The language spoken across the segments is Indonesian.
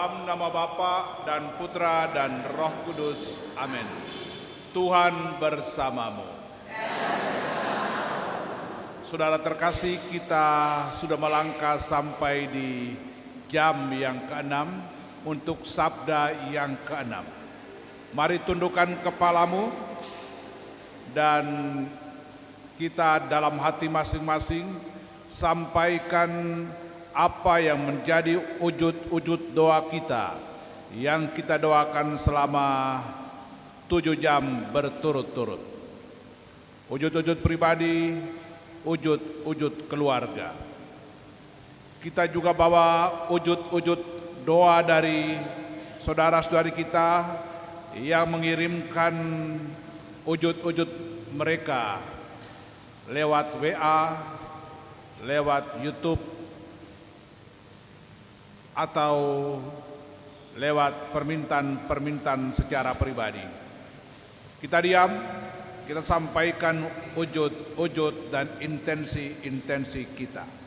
Dalam nama Bapa dan Putra dan Roh Kudus. Amin. Tuhan bersamamu. Saudara terkasih, kita sudah melangkah sampai di jam yang ke-6 untuk sabda yang ke-6. Mari tundukkan kepalamu dan kita dalam hati masing-masing sampaikan apa yang menjadi wujud doa kita yang kita doakan selama 7 jam berturut-turut. Wujud-wujud pribadi, wujud-wujud keluarga. Kita juga bawa wujud-wujud doa dari saudara-saudari kita yang mengirimkan wujud-wujud mereka lewat WA, lewat YouTube, atau lewat permintaan secara pribadi. Kita diam, kita sampaikan wujud-wujud dan intensi-intensi kita.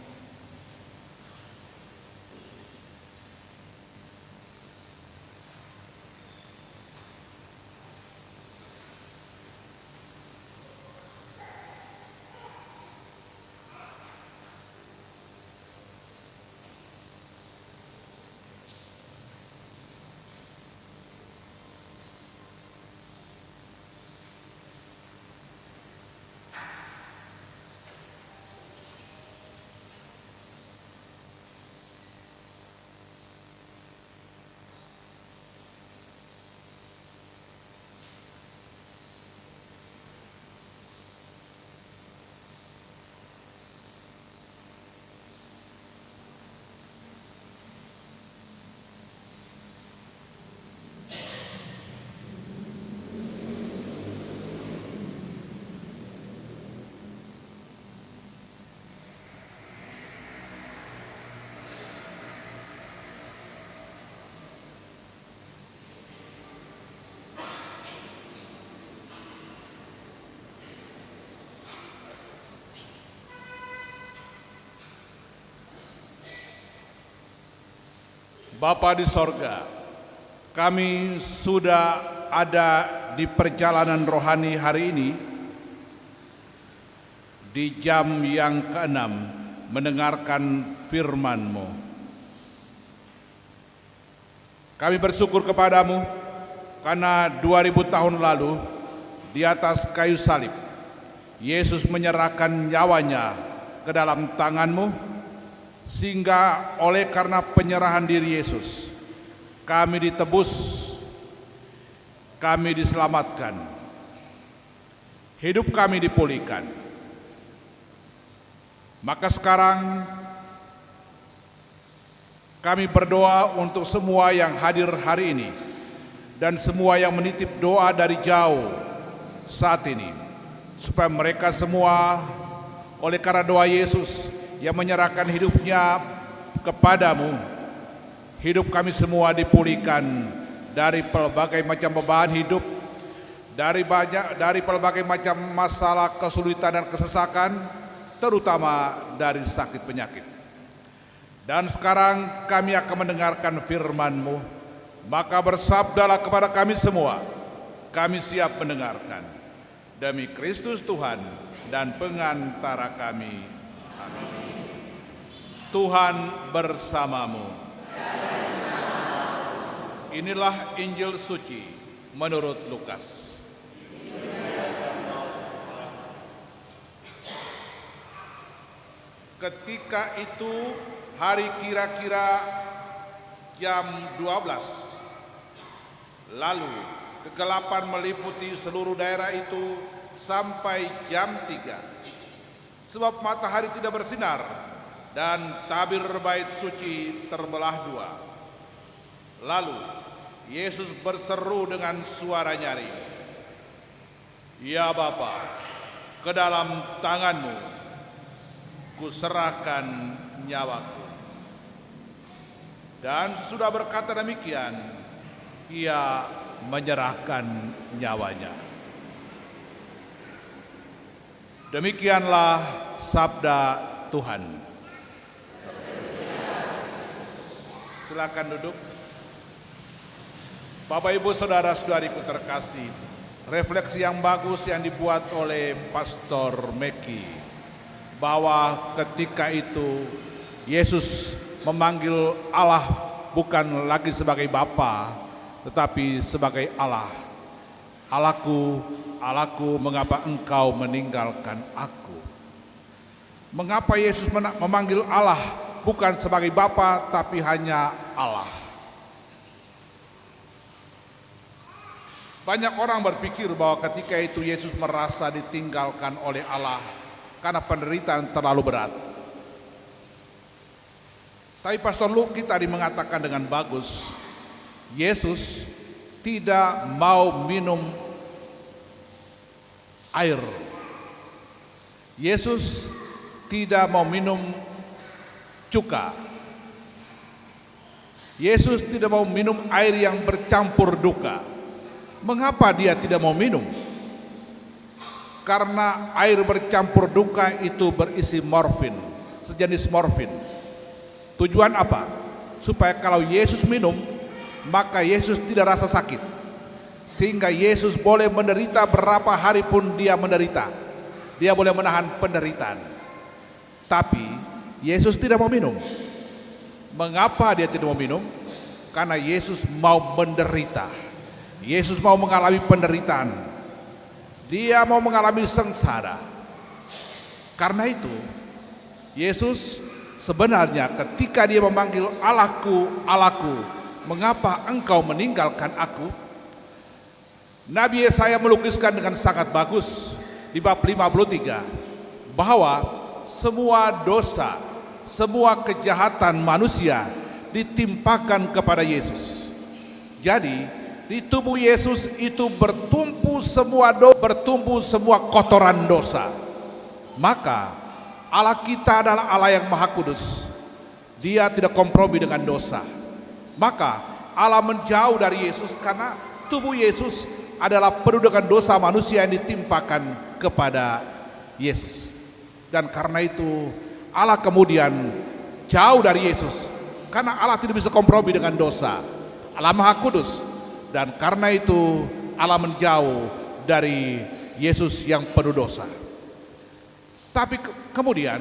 Bapa di sorga, kami sudah ada di perjalanan rohani hari ini di jam yang ke-6 mendengarkan firman-Mu. Kami bersyukur kepadamu karena 2000 tahun lalu di atas kayu salib Yesus menyerahkan nyawanya ke dalam tangan-Mu, sehingga oleh karena penyerahan diri Yesus kami ditebus, kami diselamatkan, hidup kami dipulihkan. Maka sekarang kami berdoa untuk semua yang hadir hari ini dan semua yang menitip doa dari jauh saat ini, supaya mereka semua oleh karena doa Yesus yang menyerahkan hidupnya kepadamu, hidup kami semua dipulihkan dari pelbagai macam beban hidup, dari pelbagai macam masalah, kesulitan dan kesesakan, terutama dari sakit penyakit. Dan sekarang kami akan mendengarkan firman-Mu, maka bersabdalah kepada kami semua, kami siap mendengarkan. Demi Kristus Tuhan dan pengantara kami. Amin. Tuhan bersamamu. Inilah Injil suci menurut Lukas. Ketika itu hari kira-kira jam 12. Lalu kegelapan meliputi seluruh daerah itu sampai jam 3. Sebab matahari tidak bersinar dan tabir bait suci terbelah 2. Lalu Yesus berseru dengan suara nyaring, "Ya Bapa, ke dalam tangan-Mu kuserahkan nyawaku." Dan sesudah berkata demikian, Ia menyerahkan nyawanya. Demikianlah sabda Tuhan. Silakan duduk. Bapak Ibu Saudara-saudariku terkasih, refleksi yang bagus yang dibuat oleh Pastor Meki bahwa ketika itu Yesus memanggil Allah bukan lagi sebagai Bapa tetapi sebagai Allah. Allahku, Allahku, mengapa engkau meninggalkan aku? Mengapa Yesus memanggil Allah bukan sebagai Bapa tapi hanya Allah? Banyak orang berpikir bahwa ketika itu Yesus merasa ditinggalkan oleh Allah karena penderitaan terlalu berat. Tapi Pastor Luki tadi mengatakan dengan bagus, Yesus tidak mau minum air. Yesus tidak mau minum cuka. Yesus tidak mau minum air yang bercampur duka. Mengapa dia tidak mau minum? Karena air bercampur duka itu berisi morfin, sejenis morfin. Tujuan apa? Supaya kalau Yesus minum, maka Yesus tidak rasa sakit. Sehingga Yesus boleh menderita berapa hari pun dia menderita. Dia boleh menahan penderitaan. Tapi Yesus tidak mau minum. Mengapa dia tidak mau minum? Karena Yesus mau menderita. Yesus mau mengalami penderitaan. Dia mau mengalami sengsara. Karena itu, Yesus sebenarnya ketika dia memanggil Allahku, Allahku, mengapa engkau meninggalkan aku? Nabi Yesaya melukiskan dengan sangat bagus di bab 53 bahwa semua dosa, semua kejahatan manusia ditimpakan kepada Yesus. Jadi di tubuh Yesus itu bertumpu semua kotoran dosa. Maka Allah kita adalah Allah yang Maha Kudus. Dia tidak kompromi dengan dosa. Maka Allah menjauh dari Yesus karena tubuh Yesus adalah penuh dengan dosa manusia yang ditimpakan kepada Yesus. Dan karena itu Allah kemudian jauh dari Yesus karena Allah tidak bisa kompromi dengan dosa. Allah Maha Kudus. Dan karena itu Allah menjauh dari Yesus yang penuh dosa. Tapi kemudian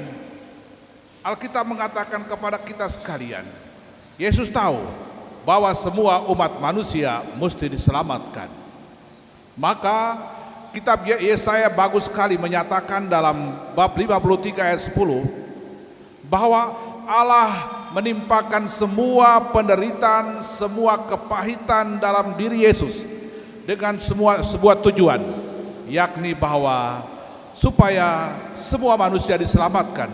Alkitab mengatakan kepada kita sekalian, Yesus tahu bahwa semua umat manusia mesti diselamatkan. Maka kitab Yesaya bagus sekali menyatakan dalam bab 53 ayat 10 bahwa Allah menimpakan semua penderitaan, semua kepahitan dalam diri Yesus dengan sebuah tujuan, yakni bahwa supaya semua manusia diselamatkan,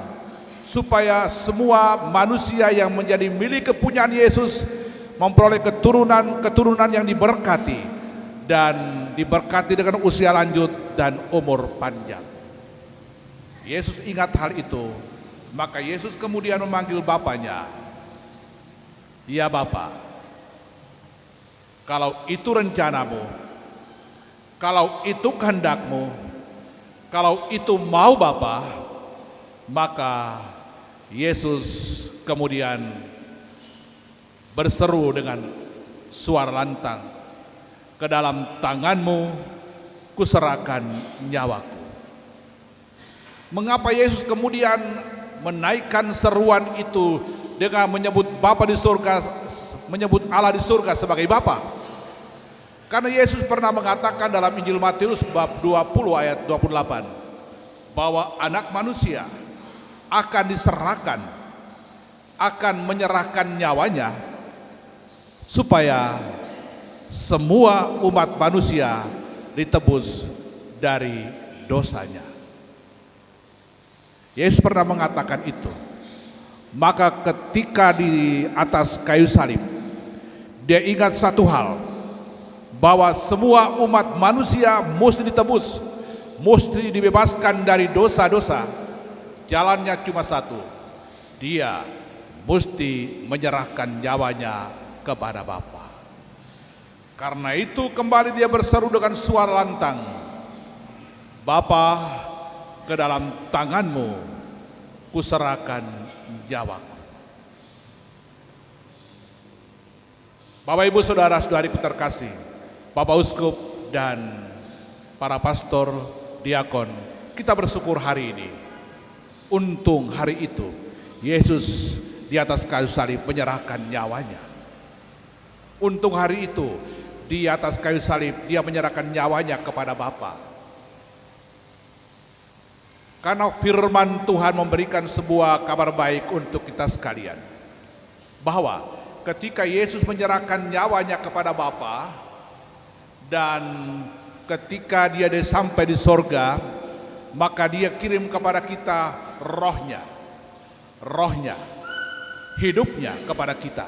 supaya semua manusia yang menjadi milik kepunyaan Yesus memperoleh keturunan yang diberkati dan diberkati dengan usia lanjut dan umur panjang. Yesus ingat hal itu. Maka Yesus kemudian memanggil Bapanya. Ya Bapa, kalau itu rencanamu, kalau itu kehendakmu, kalau itu mau Bapa, maka Yesus kemudian berseru dengan suara lantang, ke dalam tanganmu kuserahkan nyawaku. Mengapa Yesus kemudian menaikkan seruan itu dengan menyebut Bapa di surga, menyebut Allah di surga sebagai Bapa? Karena Yesus pernah mengatakan dalam Injil Matius bab 20 ayat 28 bahwa anak manusia akan diserahkan, akan menyerahkan nyawanya supaya semua umat manusia ditebus dari dosanya. Yesus pernah mengatakan itu. Maka ketika di atas kayu salib, dia ingat satu hal, bahwa semua umat manusia mesti ditebus, mesti dibebaskan dari dosa-dosa. Jalannya cuma satu, dia mesti menyerahkan nyawanya kepada Bapa. Karena itu kembali dia berseru dengan suara lantang, Bapa, ke dalam tanganmu kuserahkan nyawaku. Bapak Ibu Saudara-saudariku terkasih, Bapak Uskup dan para pastor, diakon, kita bersyukur hari ini. Untung hari itu Yesus di atas kayu salib menyerahkan nyawanya. Untung hari itu di atas kayu salib dia menyerahkan nyawanya kepada Bapa. Karena firman Tuhan memberikan sebuah kabar baik untuk kita sekalian, bahwa ketika Yesus menyerahkan nyawanya kepada Bapa dan ketika dia sampai di sorga, maka dia kirim kepada kita rohnya, hidupnya kepada kita.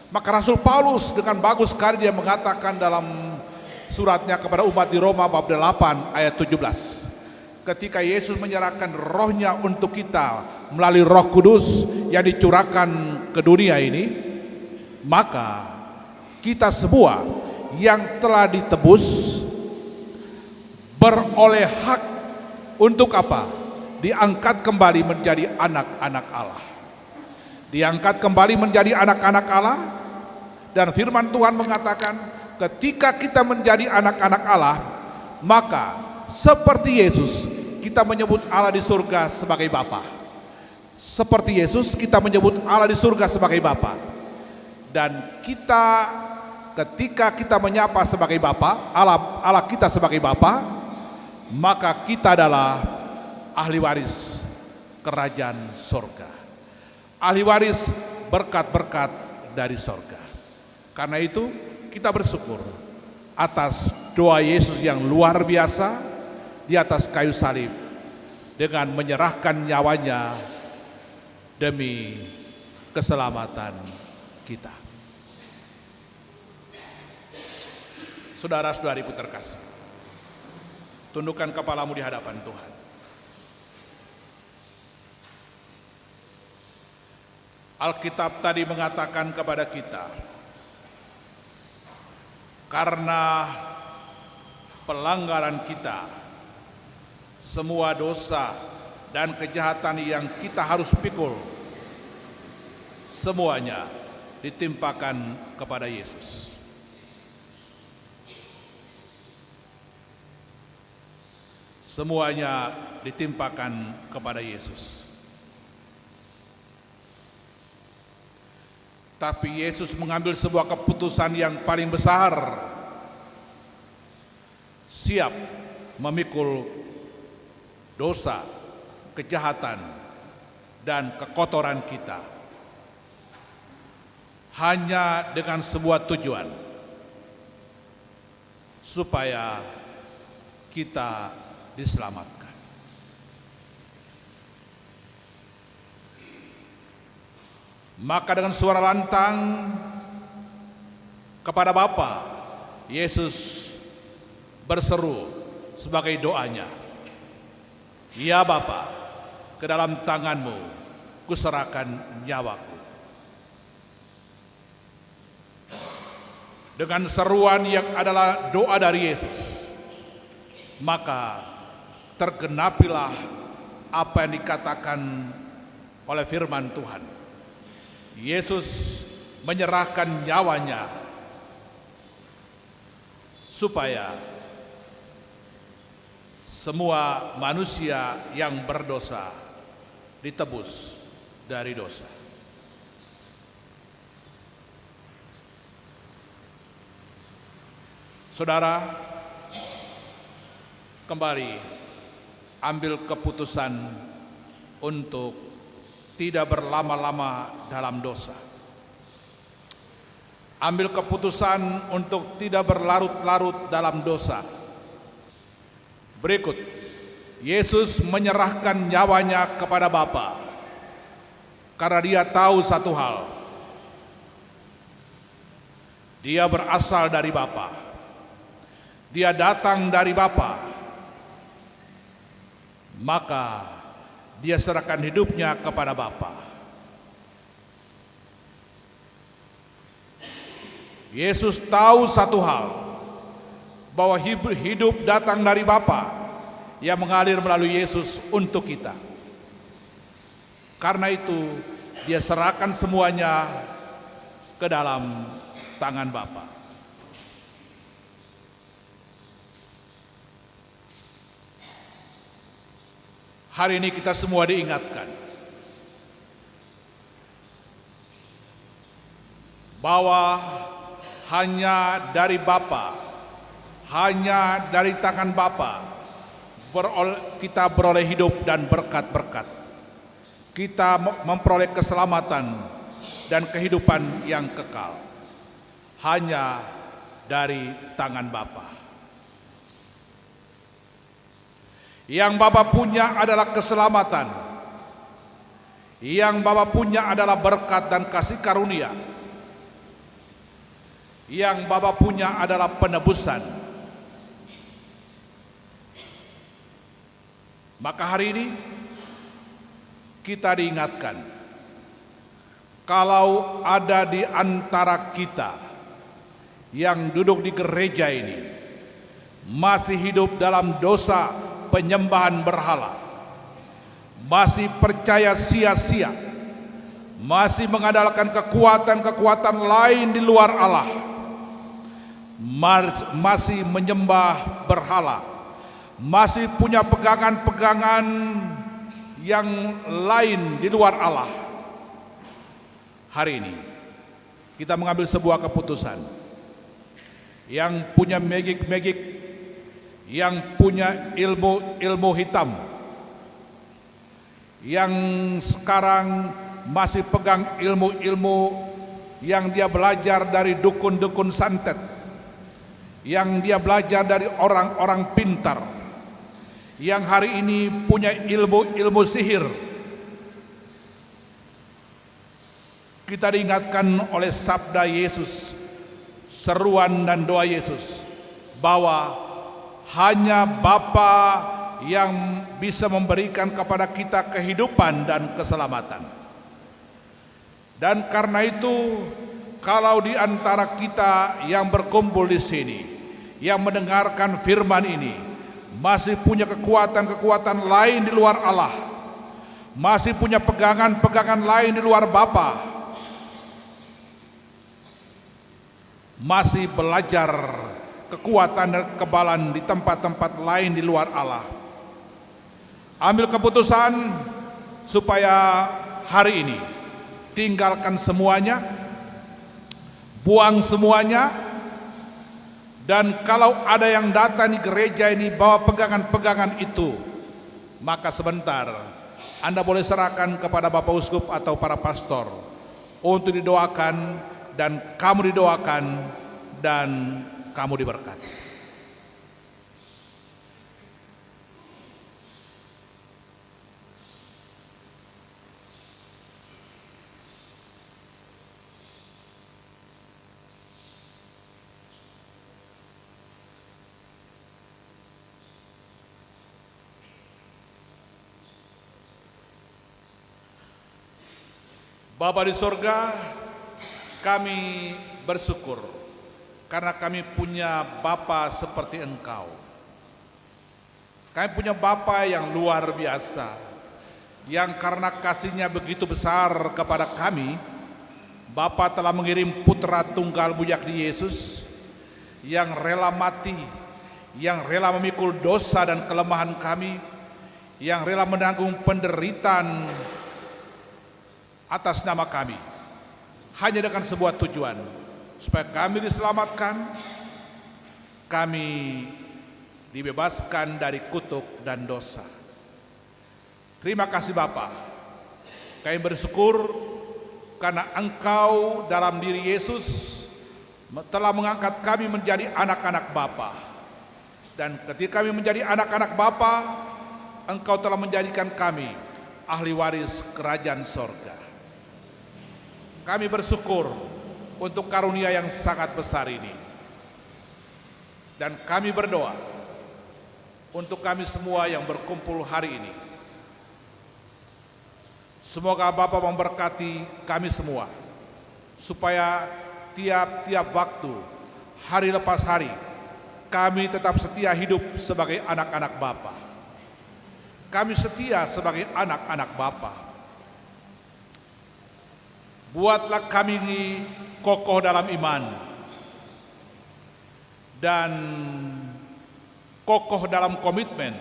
Maka Rasul Paulus dengan bagus sekali dia mengatakan dalam suratnya kepada umat di Roma bab 8 ayat 17, ketika Yesus menyerahkan rohnya untuk kita melalui Roh Kudus yang dicurahkan ke dunia ini, maka kita semua yang telah ditebus beroleh hak untuk apa? Diangkat kembali menjadi anak-anak Allah. Diangkat kembali menjadi anak-anak Allah. Dan firman Tuhan mengatakan ketika kita menjadi anak-anak Allah, maka seperti Yesus kita menyebut Allah di surga sebagai Bapa. Seperti Yesus kita menyebut Allah di surga sebagai Bapa. Dan kita ketika kita menyapa sebagai Bapa, Allah kita sebagai Bapa, maka kita adalah ahli waris kerajaan sorga, ahli waris berkat-berkat dari sorga. Karena itu kita bersyukur atas doa Yesus yang luar biasa di atas kayu salib dengan menyerahkan nyawanya demi keselamatan kita. Saudara-saudariku terkasih, tundukkan kepalamu di hadapan Tuhan. Alkitab tadi mengatakan kepada kita, karena pelanggaran kita, semua dosa dan kejahatan yang kita harus pikul, semuanya ditimpakan kepada Yesus. Semuanya ditimpakan kepada Yesus. Tapi Yesus mengambil sebuah keputusan yang paling besar, siap memikul dosa, kejahatan, dan kekotoran kita. Hanya dengan sebuah tujuan, supaya kita diselamatkan. Maka dengan suara lantang kepada Bapa, Yesus berseru sebagai doanya, "Ya Bapa, ke dalam tangan-Mu kuserahkan nyawaku." Dengan seruan yang adalah doa dari Yesus, maka tergenapilah apa yang dikatakan oleh firman Tuhan. Yesus menyerahkan nyawanya supaya semua manusia yang berdosa ditebus dari dosa. Saudara, kembali ambil keputusan untuk tidak berlama-lama dalam dosa. Ambil keputusan untuk tidak berlarut-larut dalam dosa. Berikut, Yesus menyerahkan nyawanya kepada Bapa karena dia tahu satu hal. Dia berasal dari Bapa. Dia datang dari Bapa. Maka dia serahkan hidupnya kepada Bapa. Yesus tahu satu hal, bahwa hidup datang dari Bapa yang mengalir melalui Yesus untuk kita. Karena itu dia serahkan semuanya ke dalam tangan Bapa. Hari ini kita semua diingatkan bahwa hanya dari Bapa, hanya dari tangan Bapa kita beroleh hidup dan berkat-berkat. Kita memperoleh keselamatan dan kehidupan yang kekal hanya dari tangan Bapa. Yang Bapa punya adalah keselamatan. Yang Bapa punya adalah berkat dan kasih karunia. Yang Bapa punya adalah penebusan. Maka hari ini kita diingatkan, kalau ada di antara kita yang duduk di gereja ini masih hidup dalam dosa penyembahan berhala, masih percaya sia-sia, masih mengandalkan kekuatan-kekuatan lain di luar Allah, masih menyembah berhala, masih punya pegangan-pegangan yang lain di luar Allah. Hari ini kita mengambil sebuah keputusan. Yang punya magik-magik, yang punya ilmu hitam, yang sekarang masih pegang ilmu-ilmu yang dia belajar dari dukun-dukun santet, yang dia belajar dari orang-orang pintar, yang hari ini punya ilmu sihir. Kita diingatkan oleh sabda Yesus, seruan dan doa Yesus, bahwa hanya Bapa yang bisa memberikan kepada kita kehidupan dan keselamatan. Dan karena itu, kalau di antara kita yang berkumpul di sini, yang mendengarkan firman ini, masih punya kekuatan-kekuatan lain di luar Allah, masih punya pegangan-pegangan lain di luar Bapa, masih belajar kekuatan dan kebalan di tempat-tempat lain di luar Allah, ambil keputusan supaya hari ini tinggalkan semuanya, buang semuanya. Dan kalau ada yang datang di gereja ini bawa pegangan-pegangan itu, maka sebentar Anda boleh serahkan kepada Bapak Uskup atau para pastor untuk didoakan, dan kamu didoakan dan kamu diberkati. Bapa di sorga, kami bersyukur karena kami punya Bapa seperti Engkau. Kami punya Bapa yang luar biasa, yang karena kasih-Nya begitu besar kepada kami, Bapa telah mengirim Putra Tunggal Buyakni Yesus yang rela mati, yang rela memikul dosa dan kelemahan kami, yang rela menanggung penderitaan atas nama kami, hanya dengan sebuah tujuan, supaya kami diselamatkan, kami dibebaskan dari kutuk dan dosa. Terima kasih Bapa. Kami bersyukur karena Engkau dalam diri Yesus telah mengangkat kami menjadi anak-anak Bapa. Dan ketika kami menjadi anak-anak Bapa, Engkau telah menjadikan kami ahli waris kerajaan sorga. Kami bersyukur untuk karunia yang sangat besar ini. Dan kami berdoa untuk kami semua yang berkumpul hari ini. Semoga Bapa memberkati kami semua, supaya tiap-tiap waktu, hari lepas hari, kami tetap setia hidup sebagai anak-anak Bapa. Kami setia sebagai anak-anak Bapa. Buatlah kami ini kokoh dalam iman, dan kokoh dalam komitmen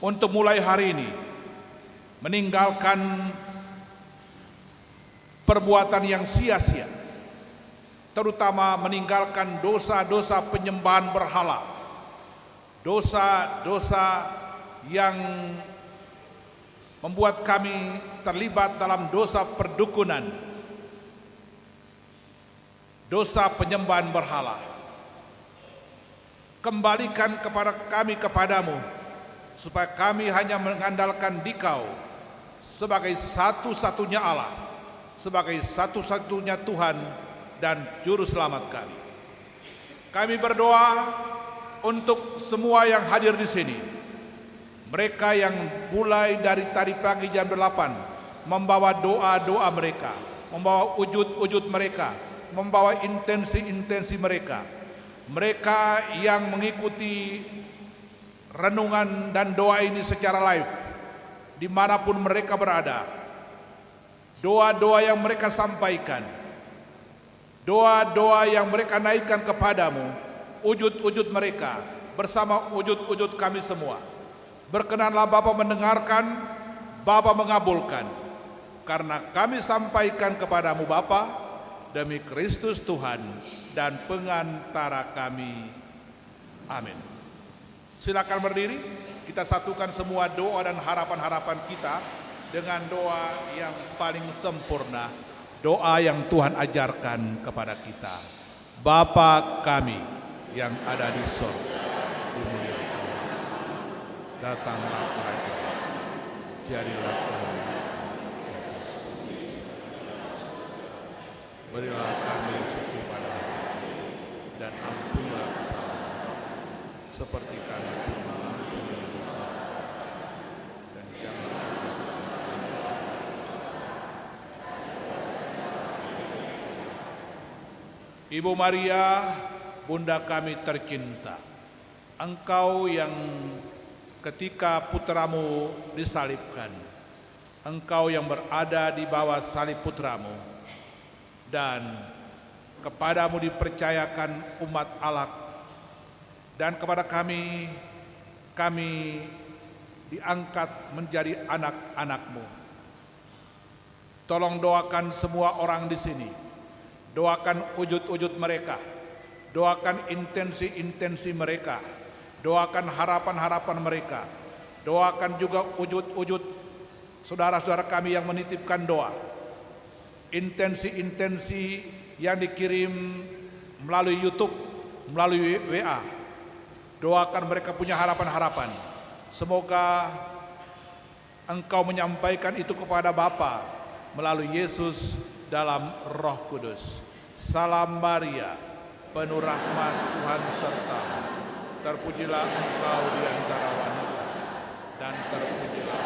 untuk mulai hari ini meninggalkan perbuatan yang sia-sia, terutama meninggalkan dosa-dosa penyembahan berhala, dosa-dosa yang membuat kami terlibat dalam dosa perdukunan, dosa penyembahan berhala. Kembalikan kepada kami kepadamu, supaya kami hanya mengandalkan Dikau sebagai satu-satunya Allah, sebagai satu-satunya Tuhan dan Juru Selamat kami. Kami berdoa untuk semua yang hadir di sini. Mereka yang mulai dari tadi pagi jam 8 membawa doa-doa mereka, membawa ujud-ujud mereka, membawa intensi-intensi mereka. Mereka yang mengikuti renungan dan doa ini secara live, dimanapun mereka berada. Doa-doa yang mereka sampaikan, doa-doa yang mereka naikkan kepadamu, ujud-ujud mereka bersama ujud-ujud kami semua. Berkenanlah Bapa mendengarkan, Bapa mengabulkan, karena kami sampaikan kepadamu Bapa, demi Kristus Tuhan dan pengantara kami. Amin. Silakan berdiri, kita satukan semua doa dan harapan-harapan kita dengan doa yang paling sempurna, doa yang Tuhan ajarkan kepada kita. Bapa kami yang ada di sorga, dimuliakan, datanglah kerajaan, jadilah kehendak-Mu, berilah kami rezeki pada hari ini, dan ampunilah kesalahan kami, seperti kami pun mengampuni dosa, dan janganlah Ibu Maria, Bunda kami tercinta, Engkau yang ketika putramu disalibkan, Engkau yang berada di bawah salib putramu, dan kepadamu dipercayakan umat Allah, dan kepada kami diangkat menjadi anak-anak-Mu. Tolong doakan semua orang di sini, doakan ujud-ujud mereka, doakan intensi-intensi mereka, doakan harapan-harapan mereka, doakan juga ujud-ujud saudara-saudara kami yang menitipkan doa, intensi-intensi yang dikirim melalui YouTube, melalui WA. Doakan mereka punya harapan-harapan. Semoga Engkau menyampaikan itu kepada Bapa melalui Yesus dalam Roh Kudus. Salam Maria, penuh rahmat, Tuhan sertamu. Terpujilah Engkau di antara wanita, dan terpujilah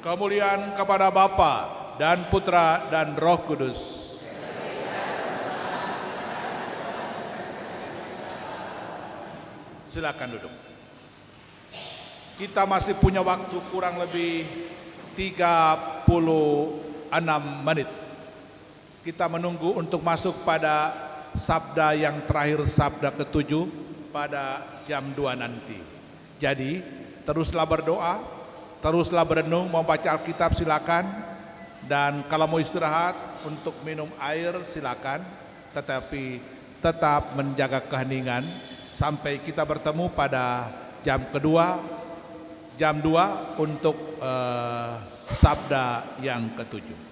kemuliaan kepada Bapa dan Putra dan Roh Kudus. Silakan duduk. Kita masih punya waktu kurang lebih 36 menit. Kita menunggu untuk masuk pada sabda yang terakhir, sabda ke-7 pada jam 2 nanti. Jadi teruslah berdoa, teruslah berenung, mau baca Alkitab silakan, dan kalau mau istirahat untuk minum air silakan, tetapi tetap menjaga keheningan sampai kita bertemu pada jam kedua, jam 2 untuk sabda yang ke-7.